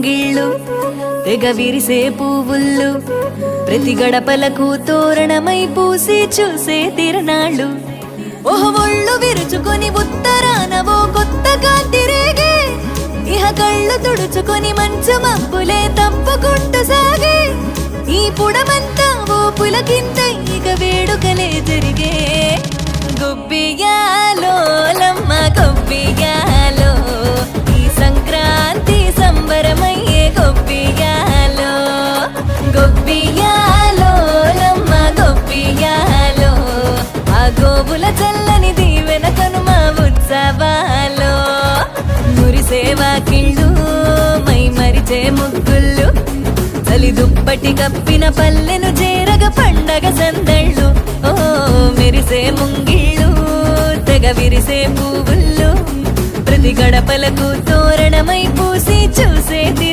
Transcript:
గిళ్ళు తెగ విరిసే పువ్వుళ్ళు ప్రతి గడపలకు తోరణమై పూసి చూసే తిరణాళ్ళు ఓహ ఒళ్ళు విరుచుకొని ఉత్తరాన ఓ కొత్త కాంతి రేగే ఇహ కళ్ళు తుడుచుకొని మంచు మబ్బులే తప్పుకుంటూ సాగే ఈ పుడమంతా ఓ పులకింత ఇక వేడుకలే జరిగే గొబ్బియాలో లమ్మ గొబ్బియాలో ఈ సంక్రాంతి సంబరమయ్యే గొబ్బియాలో గొబ్బియాలో లమ్మ గొబ్బియాలో ఆ గోవుల చల్లని దీవెన కనుమ ఉత్సవాలో మురిసే వాకిళ్ళు మై మరిచే ముగ్గుళ్ళు చలి దుప్పటి కప్పిన పల్లెను చేరగ పండగ సందళ్ళు ఓ మెరిసే ముంగిళ్ళు తెగ విరిసే పువ్వుళ్ళు ప్రతి గడపలకు తోరణమై పూసి చూసి